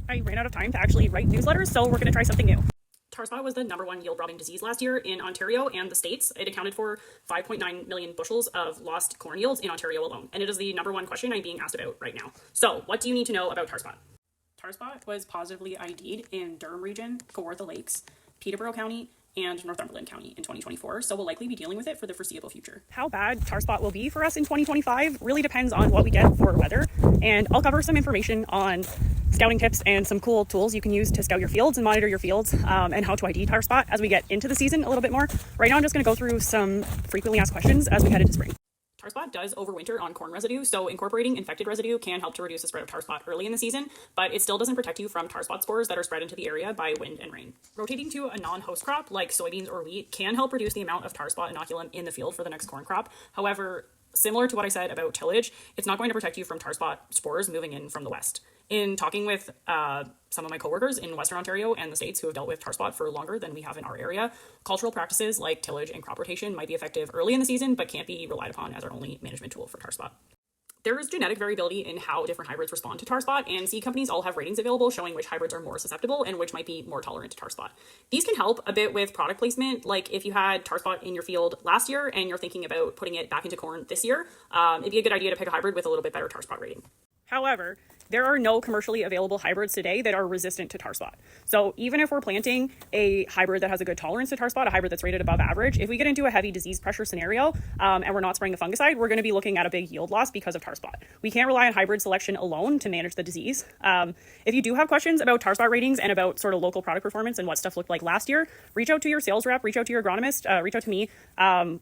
I ran out of time to actually write newsletters, so we're going to try something new. Tar spot was the #1 yield robbing disease last year in Ontario and the States. It accounted for 5.9 million bushels of lost corn yields in Ontario alone. And it is the #1 question I'm being asked about right now. So what do you need to know about tar spot? Tar spot was positively ID'd in Durham Region, Kawartha Lakes, Peterborough County, and Northumberland County in 2024, so we'll likely be dealing with it for the foreseeable future. How bad tar spot will be for us in 2025 really depends on what we get for weather, and I'll cover some information on scouting tips and some cool tools you can use to scout your fields and monitor your fields, and how to ID tar spot as we get into the season a little bit more. Right now I'm just going to go through some frequently asked questions as we head into spring. Tar spot does overwinter on corn residue, so incorporating infected residue can help to reduce the spread of tar spot early in the season, but it still doesn't protect you from tar spot spores that are spread into the area by wind and rain. Rotating to a non-host crop like soybeans or wheat can help reduce the amount of tar spot inoculum in the field for the next corn crop. However, similar to what I said about tillage, it's not going to protect you from tar spot spores moving in from the west. In talking with some of my coworkers in Western Ontario and the States who have dealt with tar spot for longer than we have in our area, cultural practices like tillage and crop rotation might be effective early in the season, but can't be relied upon as our only management tool for tar spot. There is genetic variability in how different hybrids respond to tar spot, and seed companies all have ratings available showing which hybrids are more susceptible and which might be more tolerant to tar spot. These can help a bit with product placement, like if you had tar spot in your field last year and you're thinking about putting it back into corn this year, it'd be a good idea to pick a hybrid with a little bit better tar spot rating. However, there are no commercially available hybrids today that are resistant to tar spot. So even if we're planting a hybrid that has a good tolerance to tar spot, a hybrid that's rated above average, if we get into a heavy disease pressure scenario and we're not spraying a fungicide, we're going to be looking at a big yield loss because of tar spot. We can't rely on hybrid selection alone to manage the disease. If you do have questions about tar spot ratings and about sort of local product performance and what stuff looked like last year, reach out to your sales rep, reach out to your agronomist, reach out to me.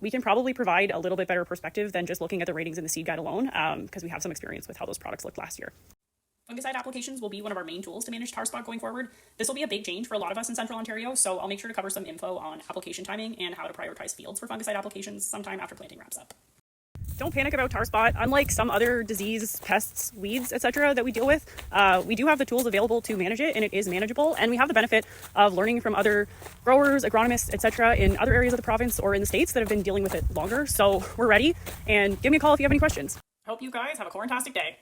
We can probably provide a little bit better perspective than just looking at the ratings in the seed guide alone, because we have some experience with how those products looked last year. Fungicide applications will be one of our main tools to manage tar spot going forward. This will be a big change for a lot of us in Central Ontario, so I'll make sure to cover some info on application timing and how to prioritize fields for fungicide applications sometime after planting wraps up. Don't panic about tar spot. Unlike some other disease, pests, weeds, etc. that we deal with, we do have the tools available to manage it, and it is manageable, and we have the benefit of learning from other growers, agronomists, etc. in other areas of the province or in the States that have been dealing with it longer, so we're ready, and give me a call if you have any questions. Hope you guys have a corn-tastic day.